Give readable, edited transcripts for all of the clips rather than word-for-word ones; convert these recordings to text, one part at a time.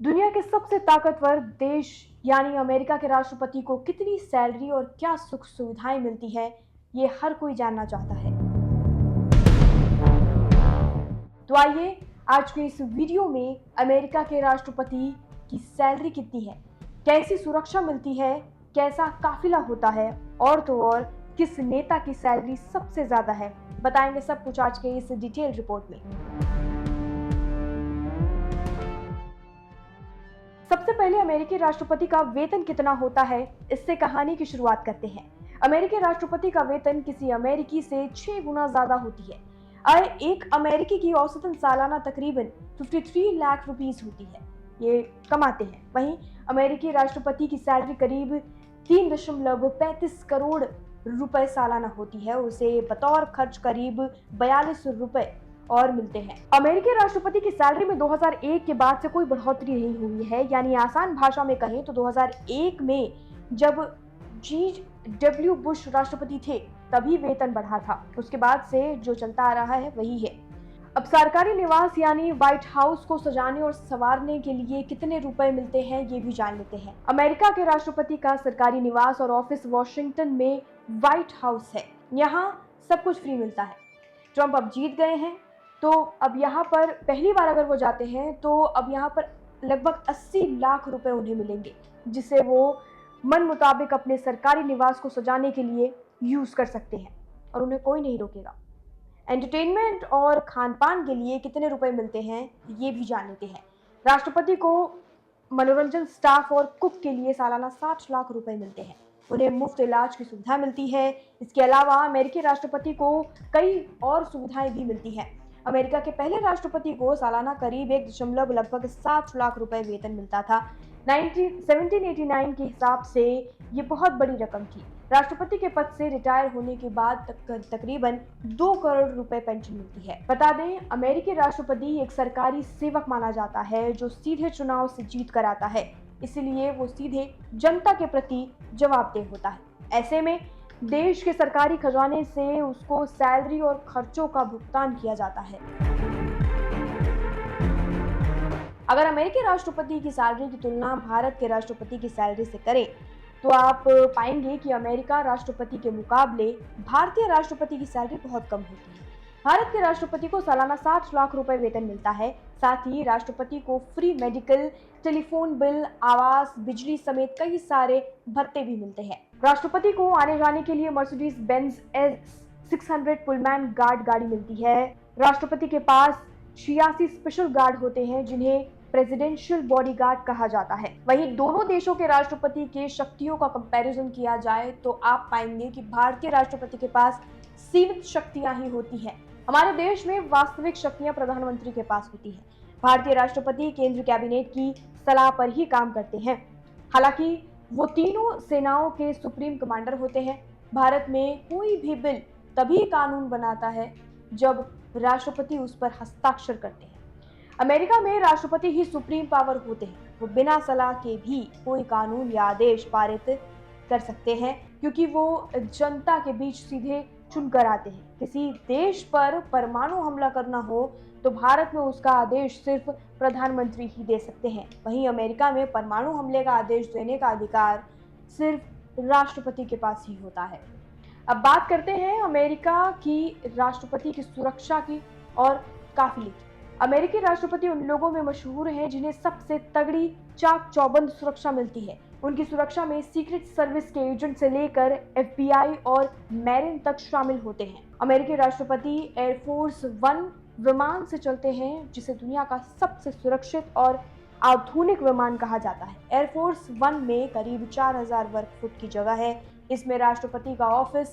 दुनिया के सबसे ताकतवर देश यानी अमेरिका के राष्ट्रपति को कितनी सैलरी और क्या सुख सुविधाएं मिलती है, ये हर कोई जानना चाहता है। तो आइए आज के इस वीडियो में अमेरिका के राष्ट्रपति की सैलरी कितनी है, कैसी सुरक्षा मिलती है, कैसा काफिला होता है और तो और किस नेता की सैलरी सबसे ज्यादा है, बताएंगे सब कुछ आज के इस डिटेल रिपोर्ट में। सबसे पहले अमेरिकी राष्ट्रपति का वेतन कितना होता है, इससे कहानी की शुरुआत करते हैं। अमेरिकी राष्ट्रपति का वेतन किसी अमेरिकी से 6 गुना ज्यादा होती है। आय एक अमेरिकी की औसतन सालाना तकरीबन 53 लाख रुपीस होती है, ये कमाते हैं। वहीं अमेरिकी राष्ट्रपति की सैलरी करीब 3.35 करोड़ रुपए सालाना होती है। उसे बतौर खर्च करीब 42 रुपए और मिलते हैं। अमेरिकी राष्ट्रपति की सैलरी में 2001 के बाद से कोई बढ़ोतरी नहीं हुई है, यानी आसान भाषा में कहें तो 2001 में जब जॉर्ज डब्ल्यू बुश राष्ट्रपति थे तभी वेतन बढ़ा था। उसके बाद से जो चलता आ रहा है वही है। अब सरकारी निवास यानी व्हाइट हाउस को सजाने और संवारने के लिए कितने रुपए मिलते हैं ये भी जान लेते हैं। अमेरिका के राष्ट्रपति का सरकारी निवास और ऑफिस वॉशिंगटन में व्हाइट हाउस है। यहाँ सब कुछ फ्री मिलता है। ट्रंप अब जीत गए हैं तो अब यहाँ पर पहली बार अगर वो जाते हैं तो अब यहाँ पर लगभग 80 लाख रुपए उन्हें मिलेंगे, जिसे वो मन मुताबिक अपने सरकारी निवास को सजाने के लिए यूज कर सकते हैं और उन्हें कोई नहीं रोकेगा। एंटरटेनमेंट और खान पान के लिए कितने रुपए मिलते हैं ये भी जान लेते हैं। राष्ट्रपति को मनोरंजन, स्टाफ और कुक के लिए सालाना 60 लाख रुपए मिलते हैं। उन्हें मुफ्त इलाज की सुविधा मिलती है। इसके अलावा अमेरिकी राष्ट्रपति को कई और सुविधाएं भी मिलती हैं। अमेरिका के पहले राष्ट्रपति को सालाना करीब 1.60 लाख रुपए वेतन मिलता था। 1789 के हिसाब से ये बहुत बड़ी रकम थी। राष्ट्रपति के पद से रिटायर होने के बाद तकरीबन 2 करोड़ रुपए पेंशन मिलती है। बता दें, अमेरिकी राष्ट्रपति एक सरकारी सेवक माना जाता है जो सीधे चुनाव से जीत कर आता है, इसलिए वो सीधे जनता के प्रति जवाबदेह होता है। ऐसे में देश के सरकारी खजाने से उसको सैलरी और खर्चों का भुगतान किया जाता है। अगर अमेरिकी राष्ट्रपति की सैलरी की तुलना भारत के राष्ट्रपति की सैलरी से करें तो आप पाएंगे कि अमेरिका राष्ट्रपति के मुकाबले भारतीय राष्ट्रपति की सैलरी बहुत कम होती है। भारत के राष्ट्रपति को सालाना 60 लाख रुपए वेतन मिलता है। साथ ही राष्ट्रपति को फ्री मेडिकल, टेलीफोन बिल, आवास, बिजली समेत कई सारे भत्ते भी मिलते हैं। राष्ट्रपति को आने जाने के लिए Mercedes Benz S600 Pullman guard गाड़ी मिलती है। राष्ट्रपति के पास 86 स्पेशल गार्ड होते हैं जिन्हें प्रेसिडेंशियल बॉडीगार्ड कहा जाता है। वहीं दोनों देशों के राष्ट्रपति के शक्तियों का कंपैरिजन किया जाए तो आप पाएंगे कि भारतीय राष्ट्रपति के पास सीमित शक्तियां ही होती हैं। हमारे देश में वास्तविक शक्तियां प्रधानमंत्री के पास होती हैं। भारतीय राष्ट्रपति केंद्र कैबिनेट की सलाह पर ही काम करते हैं। हालांकि वो तीनों सेनाओं के सुप्रीम कमांडर होते हैं। भारत में कोई भी बिल तभी कानून बनाता है जब राष्ट्रपति उस पर हस्ताक्षर करते हैं। अमेरिका में राष्ट्रपति ही सुप्रीम पावर होते हैं। वो बिना सलाह के भी कोई कानून या आदेश पारित कर सकते हैं क्योंकि वो जनता के बीच सीधे चुनकर आते हैं। किसी देश पर परमाणु हमला करना हो तो भारत में उसका आदेश सिर्फ प्रधानमंत्री ही दे सकते हैं। वहीं अमेरिका में परमाणु हमले का आदेश देने का अधिकार सिर्फ राष्ट्रपति के पास ही होता है। अब बात करते हैं अमेरिका की राष्ट्रपति की सुरक्षा की और काफिले की। अमेरिकी राष्ट्रपति उन लोगों में मशहूर हैं जिन्हें सबसे तगड़ी चाक चौबंद सुरक्षा मिलती है। उनकी सुरक्षा में सीक्रेट सर्विस के एजेंट से लेकर FBI और मैरिन तक शामिल होते हैं। अमेरिकी राष्ट्रपति एयरफोर्स 1 विमान से चलते हैं, जिसे दुनिया का सबसे सुरक्षित और आधुनिक विमान कहा जाता है। एयरफोर्स 1 में करीब 4000 वर्ग फुट की जगह है। इसमें राष्ट्रपति का ऑफिस,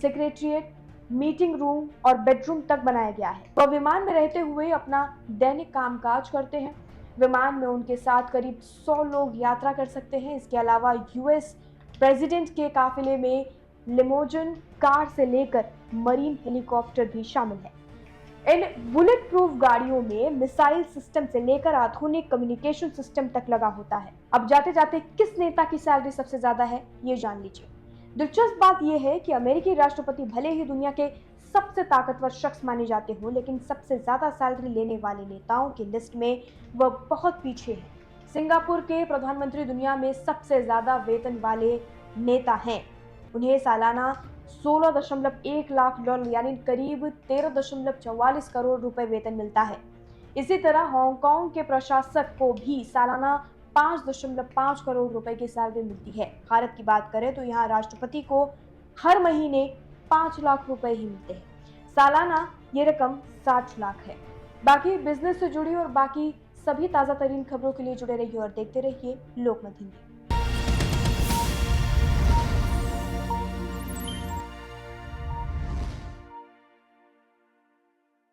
सेक्रेटरिएट, मीटिंग रूम और बेडरूम तक बनाया गया है। वह विमान में रहते हुए अपना दैनिक कामकाज करते हैं। विमान में उनके साथ करीब 100 लोग यात्रा कर सकते हैं। इसके अलावा US प्रेसिडेंट के काफिले में लिमोजिन कार से लेकर मरीन हेलीकॉप्टर भी शामिल है। इन बुलेट प्रूफ गाड़ियों में मिसाइल सिस्टम से लेकर आधुनिक कम्युनिकेशन सिस्टम तक लगा होता है। अब जाते जाते किस नेता की सैलरी सबसे ज्यादा है ये जान लीजिए। दिलचस्प बात यह है कि अमेरिकी राष्ट्रपति भले ही दुनिया के सबसे ताकतवर शख्स माने जाते हों, लेकिन सबसे ज्यादा सैलरी लेने वाले नेताओं की लिस्ट में वह बहुत पीछे है। सिंगापुर के प्रधानमंत्री दुनिया में सबसे ज्यादा वेतन वाले नेता हैं। उन्हें सालाना 16.1 लाख डॉलर यानी करीब 13.44 करोड़ रुपए वेतन मिलता है। इसी तरह हांगकांग के प्रशासक को भी सालाना 5.5 करोड़ रुपए की सैलरी मिलती है। भारत की बात करें तो यहाँ राष्ट्रपति को हर महीने 5 लाख रुपए ही मिलते हैं। सालाना ये रकम 60 लाख है। बाकी बिजनेस से जुड़ी और बाकी सभी ताजा तरीन खबरों के लिए जुड़े रहिए और देखते रहिए लोकमत हिंदी।